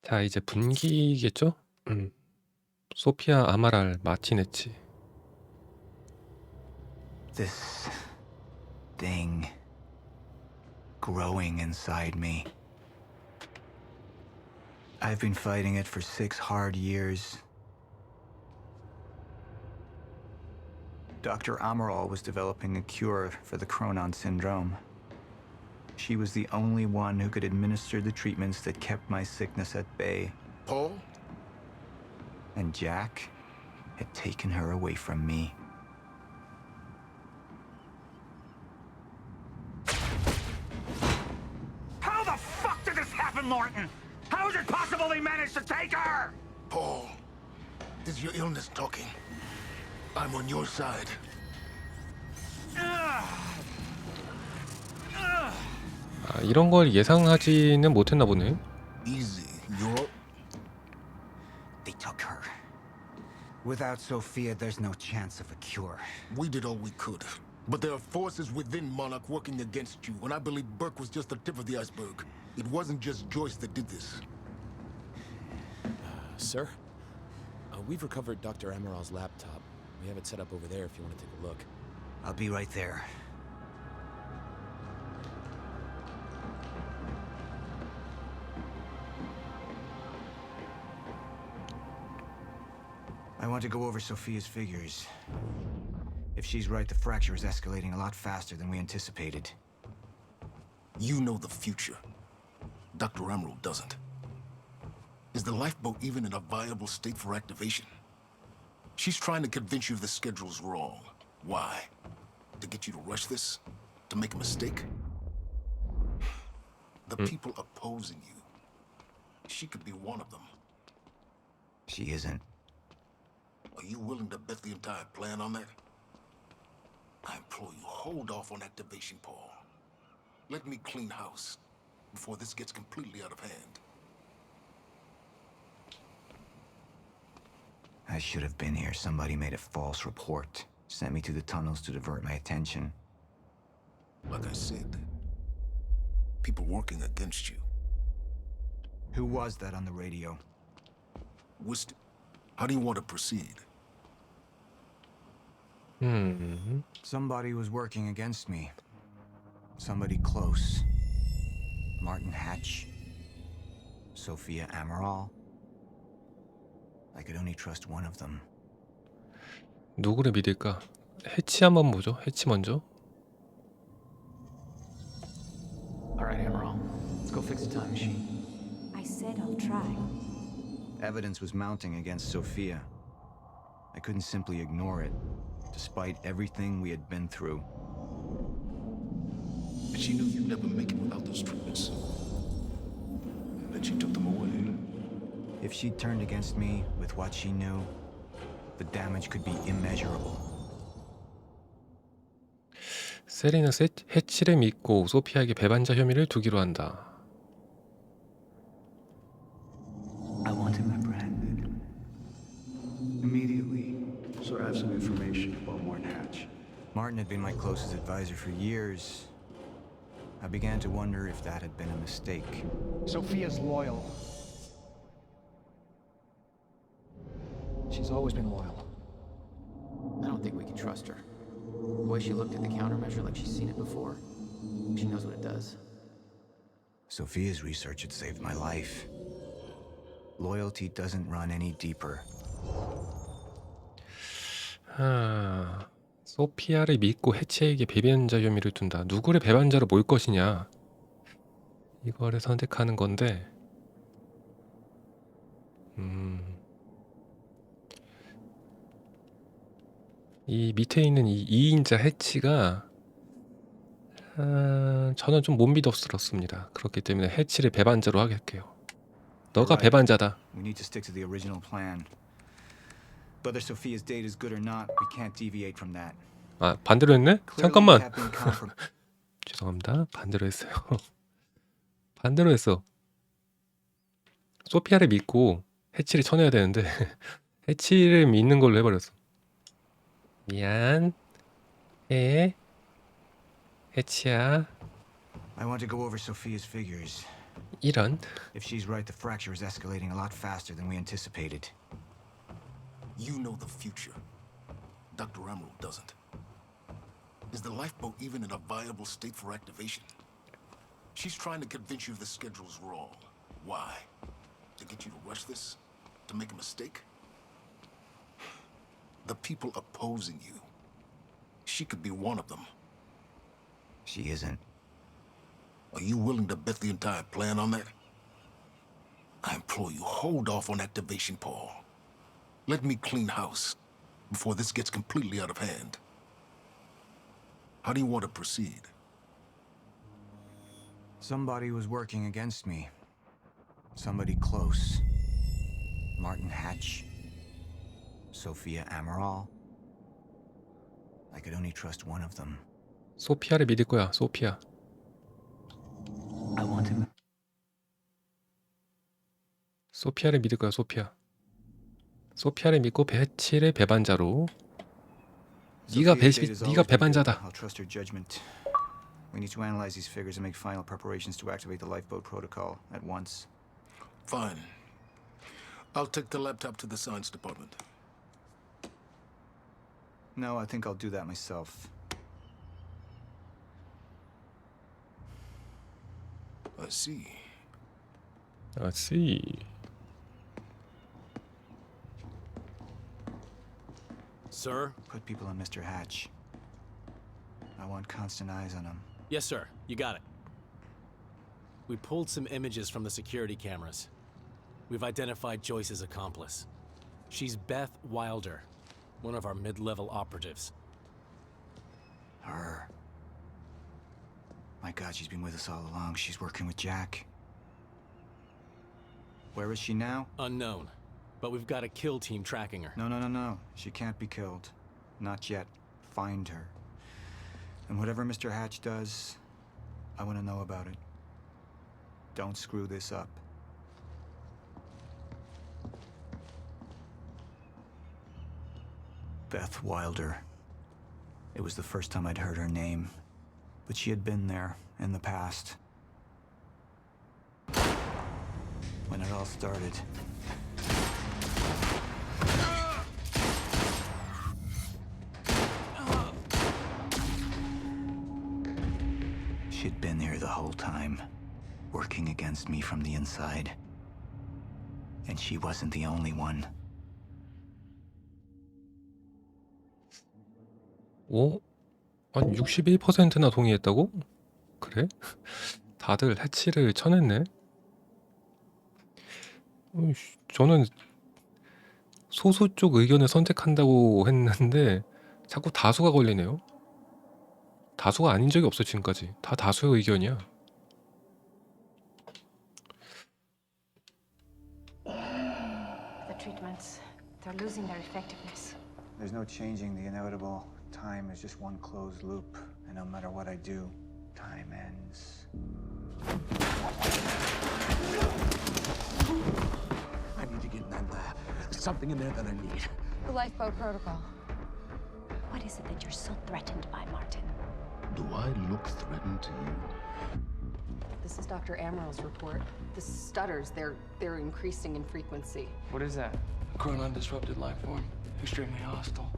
자, 이제 분기겠죠? 소피아 아마랄 마티네치. This thing growing inside me. I've been fighting it for 6 hard years. Dr. Amaral was developing a cure for the Cronon syndrome. She was the only one who could administer the treatments that kept my sickness at bay. Paul? And Jack had taken her away from me. How the fuck did this happen, Morton? How is it possible they managed to take her? Paul, this is your illness talking. I'm on your side. 아, 이런 걸 예상하지는 못했나 보네. Easy. You're... They took her. Without Sophia, there's no chance of a cure. We did all we could. But there are forces within Monarch working against you, and I believe Burke was just the tip of the iceberg. It wasn't just Joyce that did this. Sir? We've recovered Dr. Amaral's laptop. We have it set up over there if you want to take a look. I'll be right there. I want to go over Sophia's figures. If she's right, the fracture is escalating a lot faster than we anticipated. You know the future. Dr. Amaral doesn't. Is the lifeboat even in a viable state for activation? She's trying to convince you the schedule's wrong. Why? To get you to rush this? To make a mistake? The people opposing you. She could be one of them. She isn't. Are you willing to bet the entire plan on that? I implore you, hold off on activation, Paul. Let me clean house before this gets completely out of hand. I should have been here. Somebody made a false report. Sent me to the tunnels to divert my attention. Like I said, people working against you. Who was that on the radio? Wisdom, how do you want to proceed? Somebody was working against me. Somebody close. Martin Hatch. Sophia Amaral. I could only trust one of them. 누구를 믿을까? 해치 한번 보죠. 해치 먼저. All right, Amaral. Let's go fix the time machine. I said I'll try. Evidence was mounting against Sophia. I couldn't simply ignore it, despite everything we had been through. But she knew you'd never make it without those treatments. And then she took them away. If she turned against me with what she knew, the damage could be immeasurable. 세리는 해치를 믿고 소피아에게 배반자 혐의를 두기로 한다. I want him apprehended. Immediately. So I have some information about Martin Hatch. Martin had been my closest advisor for years. I began to wonder if that had been a mistake. Sophia's loyal. She's always been loyal. I don't think we can trust her. The way she looked at the countermeasure like she's seen it before. She knows what it does. Sophia's research had saved my life. Loyalty doesn't run any deeper. 소피아를 믿고 해치에게 배반자 혐의를 둔다. 누구를 배반자로 몰 것이냐. 이거를 선택하는 건데 이 밑에 있는 이 2인자 해치가 저는 좀 못 믿었습니다. 그렇기 때문에 해치를 배반자로 하겠게요. 너가 배반자다. We need to stick to the original plan. Whether Sophia's date is good or not, we can't deviate from that. 아, 반대로 했네? 잠깐만. 죄송합니다. 반대로 했어요. 반대로 했어. 소피아를 믿고 해치를 쳐내야 되는데 해치를 믿는 걸로 해버렸어. 미안. 해치야. I want to go over Sophia's figures. 이런. If she's right, the fracture is escalating a lot faster than we anticipated. You know the future. Dr. Emerald doesn't. Is the lifeboat even in a viable state for activation? She's trying to convince you the schedule's wrong. Why? To get you to rush this? To make a mistake? The people opposing you. She could be one of them. She isn't. Are you willing to bet the entire plan on that? I implore you, hold off on activation, Paul. Let me clean house before this gets completely out of hand. How do you want to proceed? Somebody was working against me. Somebody close. Martin Hatch. Sophia Amaral. I could only trust one of them. 소피아를 믿을 거야. 소피아. I want him. 소피아를 믿을 거야. 소피아. 소피아를 믿고 해치를 배반자로. 네가 배반자다. I'll trust her judgment. We need to analyze these figures and make final preparations to activate the lifeboat protocol at once. Fine. I'll take the laptop to the science department. No, I think I'll do that myself. I see. I see. Sir? Put people on Mr. Hatch. I want constant eyes on him. Yes, sir. You got it. We pulled some images from the security cameras. We've identified Joyce's accomplice. She's Beth Wilder, one of our mid-level operatives. Her. My God, she's been with us all along. She's working with Jack. Where is she now? Unknown. But we've got a kill team tracking her. No. She can't be killed. Not yet. Find her. And whatever Mr. Hatch does, I want to know about it. Don't screw this up. Beth Wilder. It was the first time I'd heard her name, but she had been there in the past. When it all started. She'd been here the whole time, working against me from the inside. And she wasn't the only one. 오? 한 61%나 동의했다고? 그래? 다들 해치를 쳐냈네. 저는 소수 쪽 의견을 선택한다고 했는데 자꾸 다수가 걸리네요. 다수가 아닌 적이 없어 지금까지. 다 다수의 의견이야. The treatments, they're losing their effectiveness. There's no changing the inevitable. Time is just one closed loop, and no matter what I do, time ends. I need to get in there. There's something in there that I need. The lifeboat protocol. What is it that you're so threatened by, Martin? Do I look threatened to you? This is Dr. Amaral's report. The stutters, they're increasing in frequency. What is that? A chronon-disrupted life form. Extremely hostile.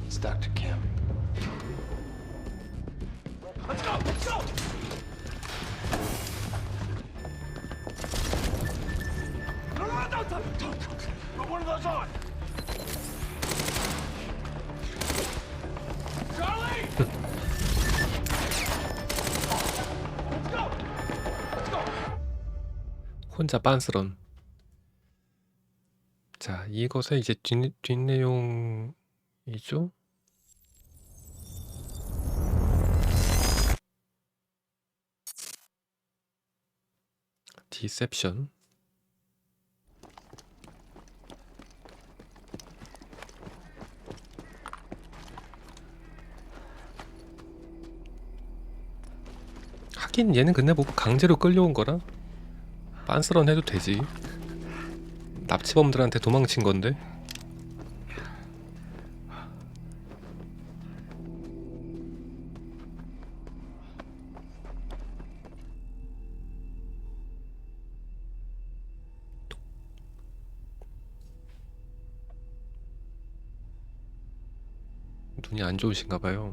It's Dr. Kim. Let's go! Let's go! No, don't. Put one of those on! Charlie! Let's go! Let's go! 혼자 빤스런. 자, 이것의 이제 뒷내용이죠. 디셉션. 하긴 얘는 근데 뭐 강제로 끌려온 거라 빤스런 해도 되지. 납치범들한테 도망친 건데. 눈이 안 좋으신가 봐요.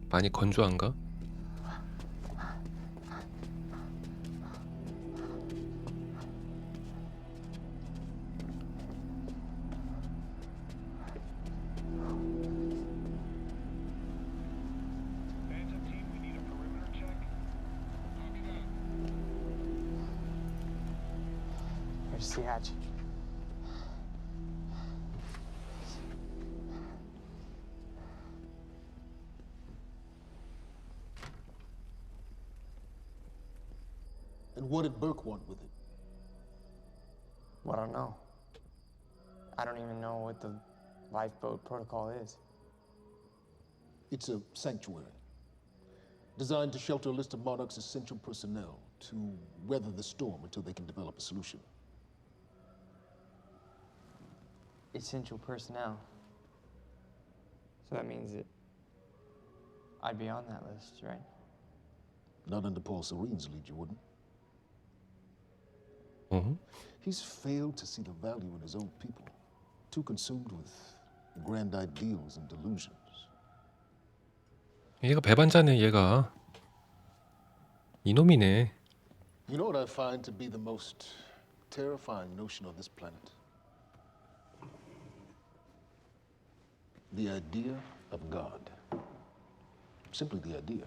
많이 건조한가? Here's the hatch. And what did Burke want with it? Well, I don't know. I don't even know what the lifeboat protocol is. It's a sanctuary, designed to shelter a list of Monarch's essential personnel to weather the storm until they can develop a solution. Essential personnel. So that means that I'd be on that list, right? Not under Paul Serene's lead, you wouldn't. He's failed to see the value in his own people, too consumed with grand ideals and delusions. 얘가 배반자네 얘가. 이놈이네. You know what I find to be the most terrifying notion on this planet? The idea of God. Simply the idea.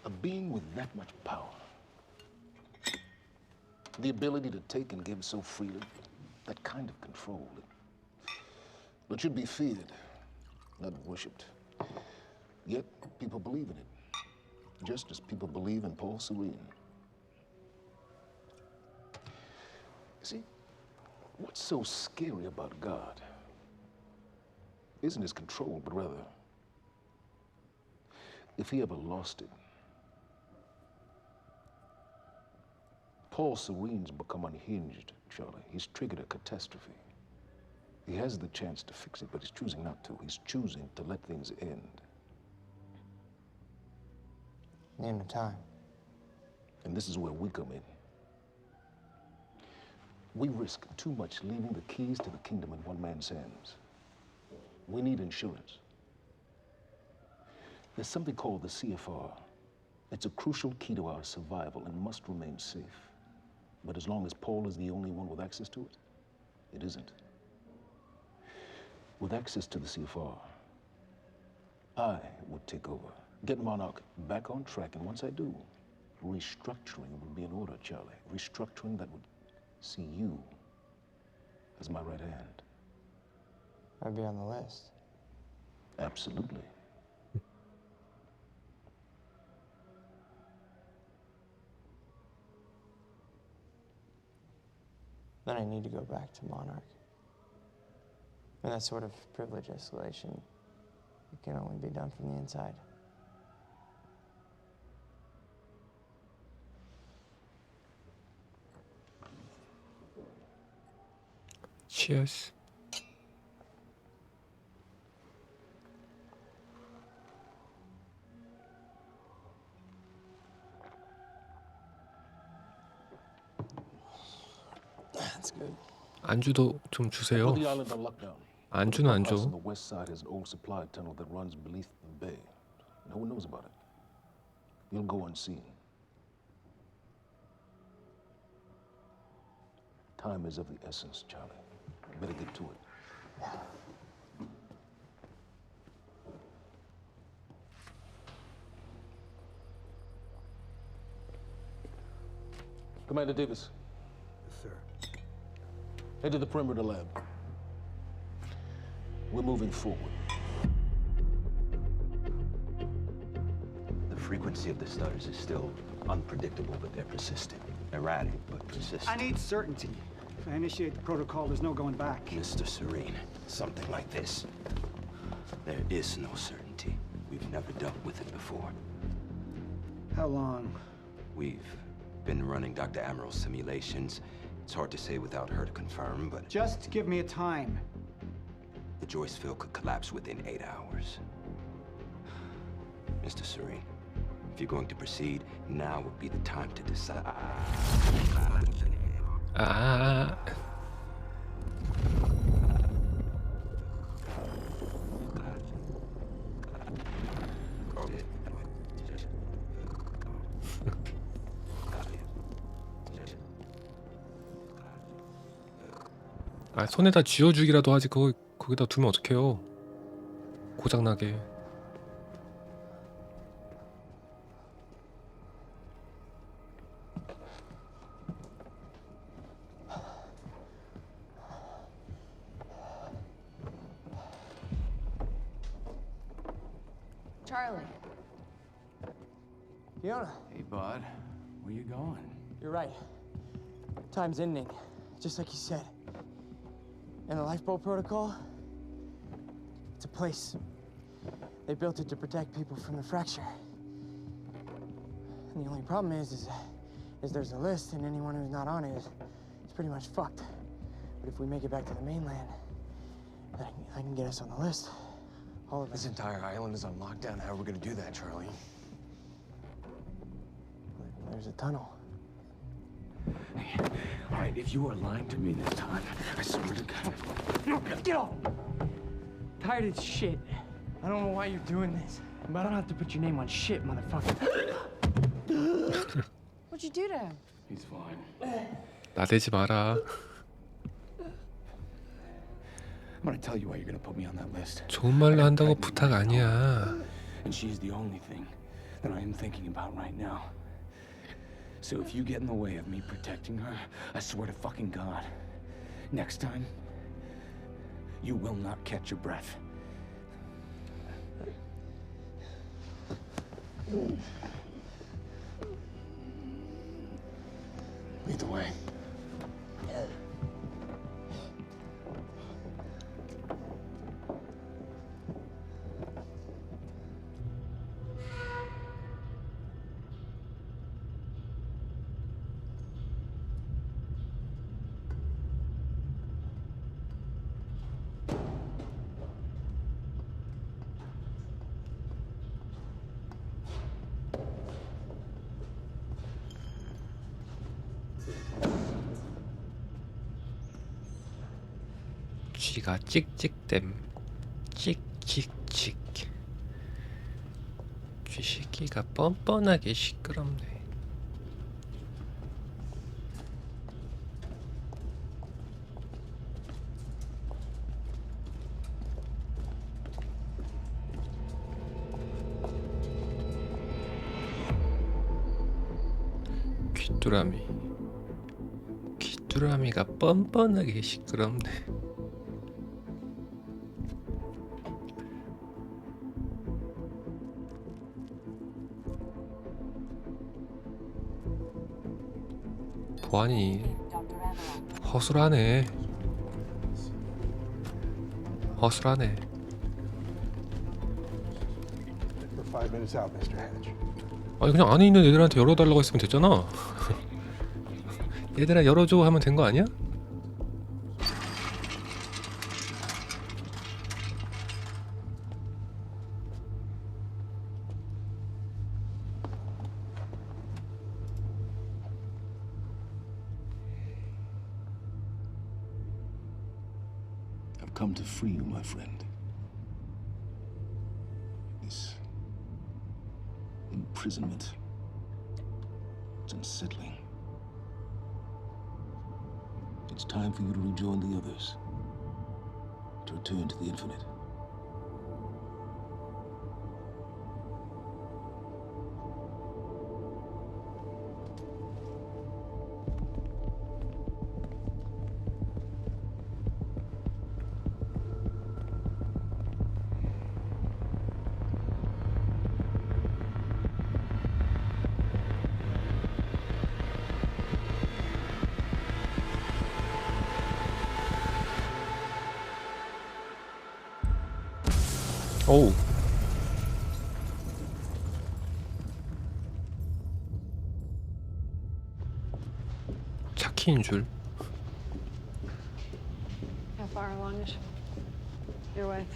A being with that much power. The ability to take and give so freely. That kind of control. But should be feared, not worshipped. Yet people believe in it. Just as people believe in Paul Serene. See, what's so scary about God isn't his control, but rather, if he ever lost it. Paul Serene's become unhinged, Charlie. He's triggered a catastrophe. He has the chance to fix it, but he's choosing not to. He's choosing to let things end. Name of time. And this is where we come in. We risk too much leaving the keys to the kingdom in one man's hands. We need insurance. There's something called the CFR. It's a crucial key to our survival and must remain safe. But as long as Paul is the only one with access to it, it isn't. With access to the CFR, I would take over, get Monarch back on track, and once I do, restructuring would be in order, Charlie. Restructuring that would see you as my right hand. I'd be on the list. Absolutely. Then I need to go back to Monarch. And that sort of privilege escalation, it can only be done from the inside. Cheers. That's good. 안주도 좀 주세요. Put the island on lockdown. 안주는 안 Across 줘. on the west side is an old supply tunnel that runs beneath the bay. No one knows about it. You'll go unseen. Time is of the essence, Charlie. Better get to it. Commander Davis. Yes, sir. Head to the perimeter lab. We're moving forward. The frequency of the stutters is still unpredictable, but they're persistent. Erratic, but persistent. I need certainty. If I initiate the protocol, there's no going back. Mr. Serene, something like this. There is no certainty. We've never dealt with it before. How long? We've been running Dr. Amaril's simulations. It's hard to say without her to confirm, but Just give me a time. the Joyce field could collapse within 8 hours. Mr. Serene, if you're going to proceed, now would be the time to decide. 아. 아, 손에다 쥐어주기라도 하지. 그거 거기다 두면 어떡해요. 고장나게. Charlie. Fiona, Hey, bud. Where you going? you're right. Time's ending, just like you said. And the lifeboat protocol? It's a place. They built it to protect people from the fracture. And the only problem is there's a list, and anyone who's not on it is pretty much fucked. But if we make it back to the mainland, I can get us on the list. All of us. This entire island is on lockdown. How are we gonna do that, Charlie? There's a tunnel. Hey, all right, if you are lying to me this time, I swear to God. Get off! Tired of this shit. I don't know why you're doing this, but I don't have to put your name on shit, motherfucker. What'd you do to him? He's fine. 나대지 마라. I'm gonna tell you why you're gonna put me on that list. 좋은 말로 한다고 부탁 아니야. And she's the only thing that I am thinking about right now. So if you get in the way of me protecting her, I swear to fucking God, next time, you will not catch your breath. Lead the way. 쥐가 찍찍댐. 찍찍찍. 쥐새끼가 뻔뻔하게 시끄럽네. 귀뚜라미가 뻔뻔하게 시끄럽네. 보아니 허술하네. 허술하네. We're 5 minutes out, Mr. Hatch. 아니 그냥 안에 있는 애들한테 열어달라고 했으면 됐잖아. 얘들아 열어줘 하면 된 거 아니야? I've come to free you, my friend. This imprisonment, it's unsettling. It's time for you to rejoin the others, to return to the infinite. 오우. 차키인 줄. How far along is your wife?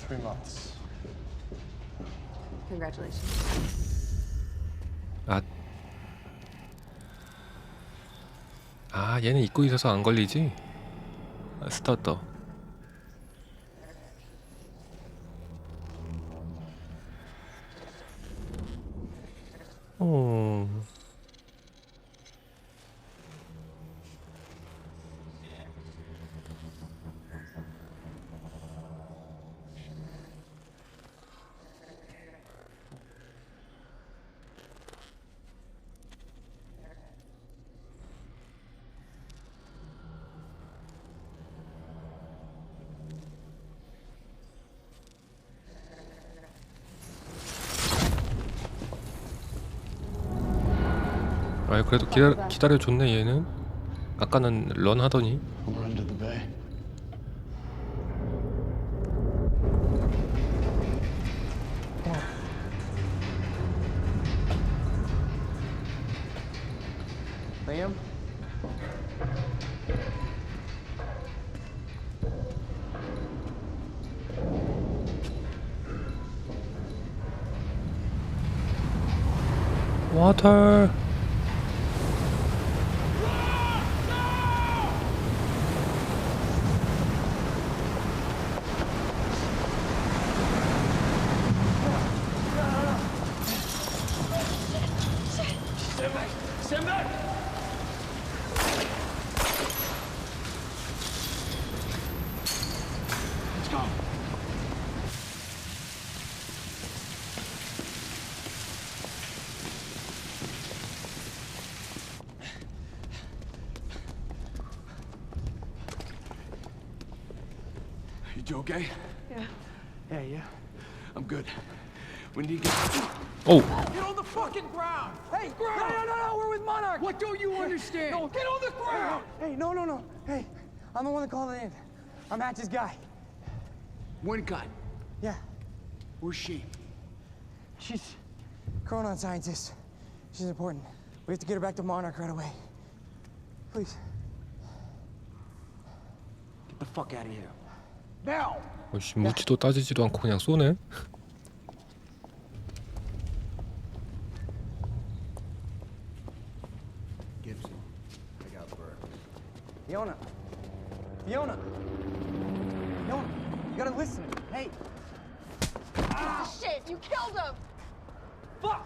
3 months. Congratulations. 아 얘는 입고 있어서 안 걸리지? 스타터. 어. 아 그래도 기다려줬네 얘는. 아까는 런 하더니. Run to the bay. Liam? 와터. Stand back! Let's go. You okay? Yeah. Yeah, yeah. I'm good. When do you get... Oh. Get on the fucking ground! Hey, ground! No, we're with Monarch! What don't you understand? No, get on the ground! Hey, no. Hey, I'm the one that called it in. I'm Hatch's guy. One gun. Yeah. Where's she? She's Chronon scientist. She's important. We have to get her back to Monarch right away. Please. Get the fuck out of here. Now! 어이씨, 묻지도 따지지도 않고 그냥 쏘네. Gibson, I got Burke. Fiona, you gotta listen to me. Hey. Shit, you killed him! Fuck!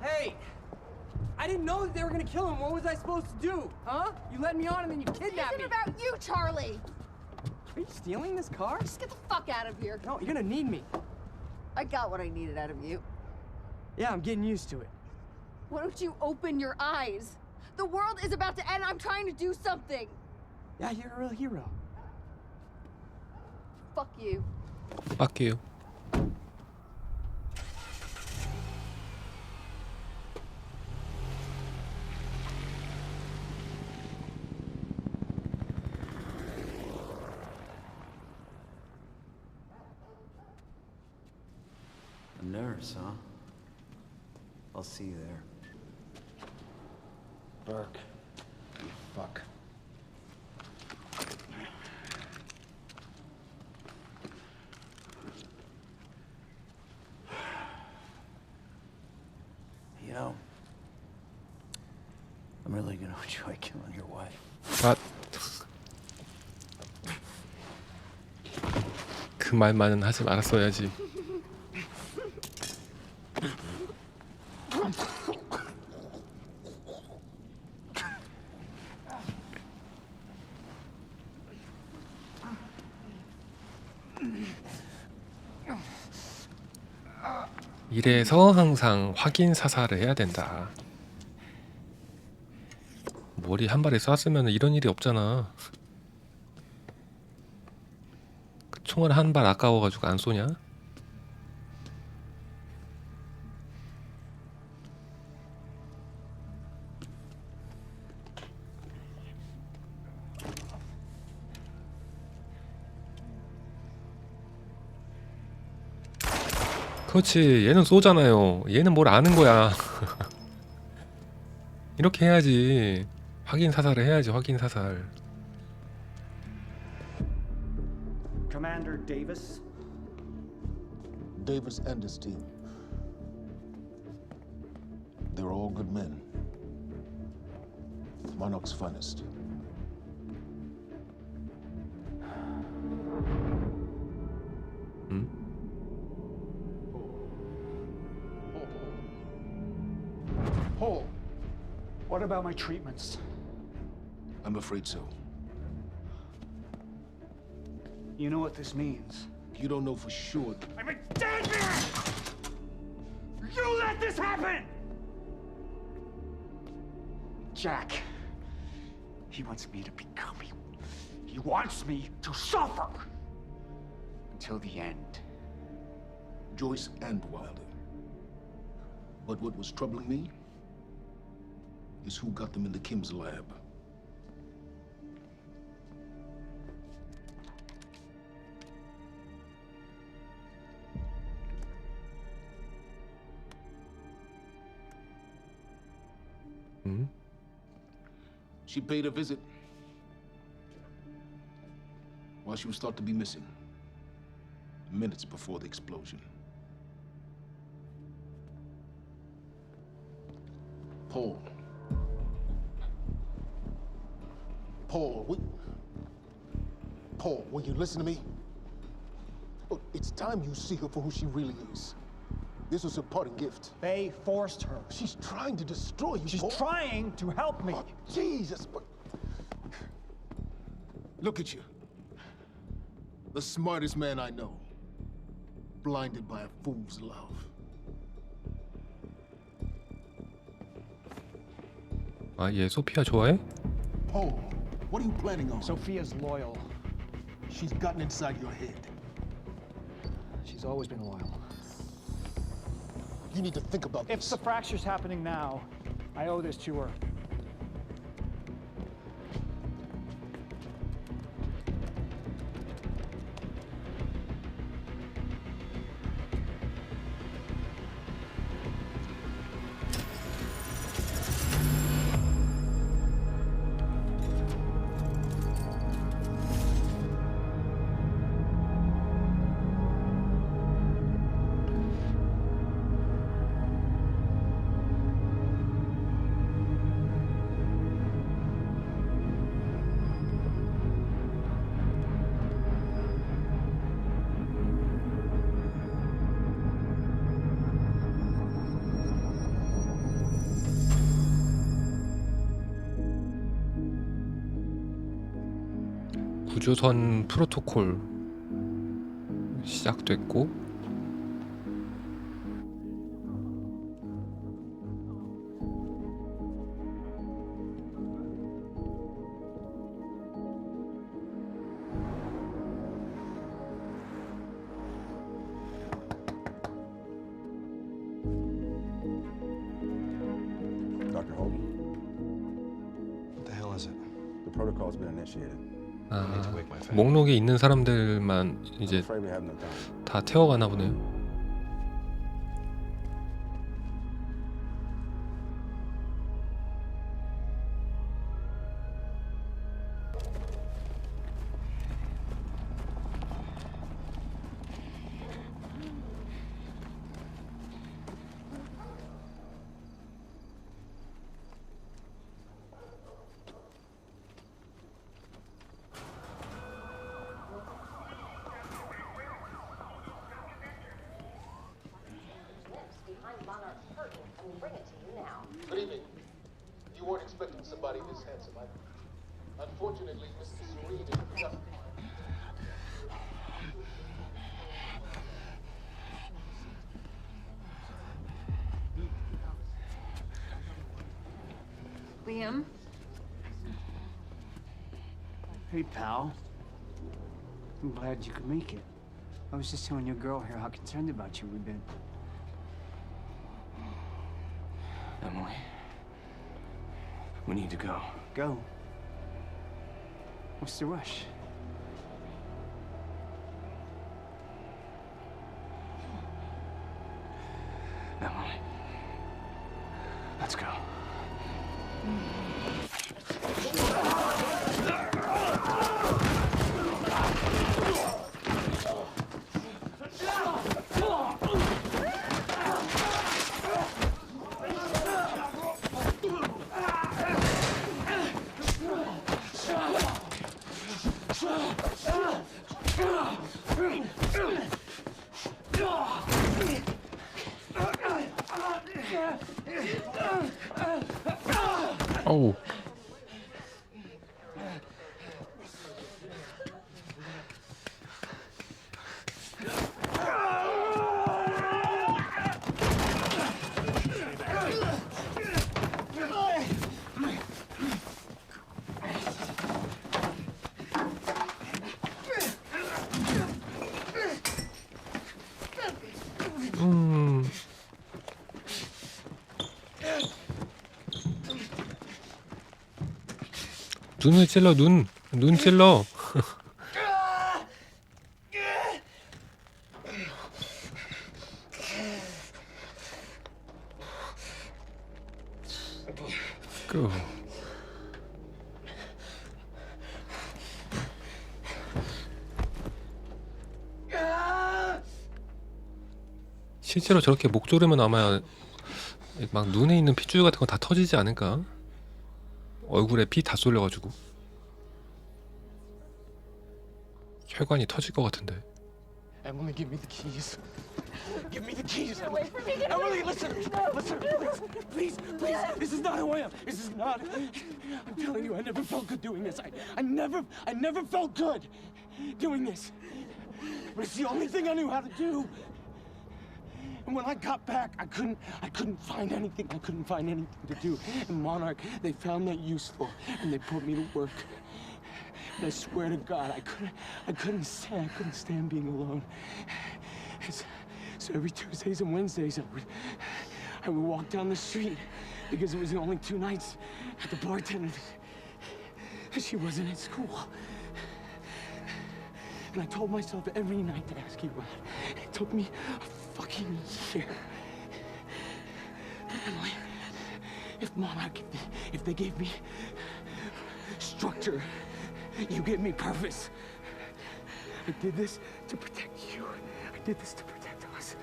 Hey! I didn't know that they were gonna kill him. What was I supposed to do? Huh? You led me on and then you It kidnapped me. isn't about you, Charlie! Are you stealing this car? Just get the fuck out of here. No, you're gonna need me. I got what I needed out of you. Yeah, I'm getting used to it. Why don't you open your eyes? The world is about to end. I'm trying to do something. Yeah, you're a real hero. Fuck you. Fuck you. A nurse, huh? I'll see you there. Burke. You fuck. You know, I'm really gonna enjoy killing your wife. 아. 그 말만은 하지 말았어야지. 이래서 항상 확인 사살을 해야 된다. 머리 한 발에 쐈으면 이런 일이 없잖아. 그 총알 한 발 아까워가지고 안 쏘냐? 그렇지, 얘는 쏘잖아요. 얘는 뭘 아는 거야. 이렇게 해야지. 확인 사살을 해야지. 확인 사살. Commander Davis? Davis and his team. They're all good men. Monarch's finest. Paul, What about my treatments? I'm afraid so. You know what this means. You don't know for sure. I'm a dead man! You let this happen! Jack, he wants me to become you. He wants me to suffer until the end. Joyce and Wilder. But what was troubling me is who got them into Kim's lab. She paid a visit while she was thought to be missing, minutes before the explosion. Paul. Paul, will you listen to me? Look, it's time you see her for who she really is. This was her parting gift. They forced her. She's trying to destroy you, She's Paul. trying to help me. Oh, Jesus, but... Look at you. The smartest man I know. Blinded by a fool's love. 아, 얘 소피아 좋아해? Paul, what are you planning on? Sophia's loyal. She's gotten inside your head. She's always been loyal. You need to think about If this. the fracture's happening now, I owe this to her. 구조선 프로토콜 시작됐고 Dr. Hogan? What the hell is it? The protocol's been initiated. 아, 목록에 있는 사람들만 이제 Afraid we have no time. 다 태워가나 보네요. Good evening. You weren't expecting somebody this handsome. Unfortunately, Mr. Serene is just... Liam? Hey, pal. I'm glad you could make it. I was just telling your girl here how concerned about you we've been. Emily, we need to go. Go. What's the rush? Emily, let's go. 어우. 눈을 찔러. 눈 찔러. 그 실제로 저렇게 목 조르면 아마 막 눈에 있는 핏줄 같은 거 다 터지지 않을까? 얼굴에 피 다 쏠려가지고 혈관이 터질 것 같은데. Emily, give me the keys. Give me the keys, Emily. Emily, listen, please. This is not who I am. This is not. I'm telling you, I never felt good doing this. I never felt good doing this. But it's the only thing I knew how to do. And when I got back, I couldn't find anything. I couldn't find anything to do. And Monarch, they found that useful, and they put me to work. And I swear to God, I couldn't stand being alone. So every Tuesdays and Wednesdays, I would walk down the street because it was the only 2 nights at the bartender. She wasn't at school. And I told myself every night to ask you out. It took me a fucking year. But Emily, if Monarch, if they gave me structure, you gave me purpose. I did this to protect you. I did this to protect us,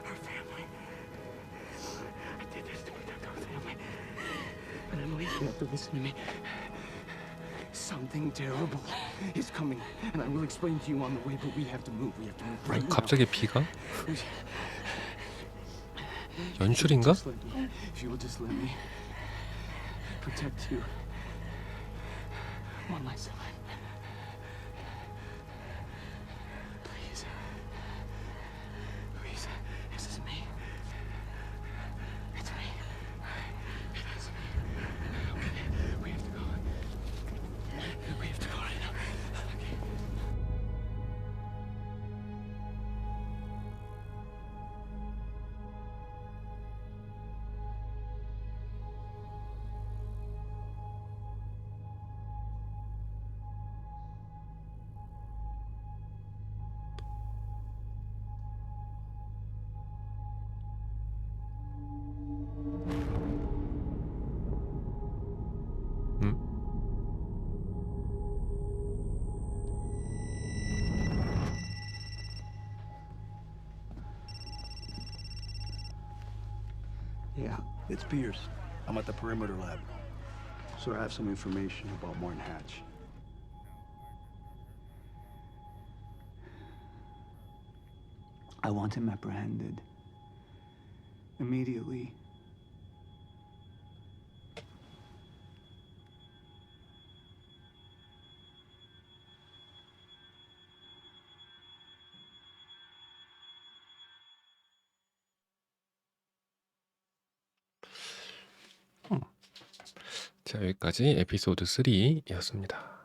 our family. I did this to protect our family. And Emily, you have to listen to me. Something terrible is coming, and I will explain to you on the way. But we have to move. We have to move right now. 갑자기 비가? 연출인가? If you will just let me protect you one last time. Please. Please. This is me. It's me. It is me. Okay. We have to go. We have to go right now. Okay. Yeah, it's Pierce. I'm at the perimeter lab. So I have some information about Martin Hatch. I want him apprehended. Immediately. 자, 여기까지 에피소드 3였습니다.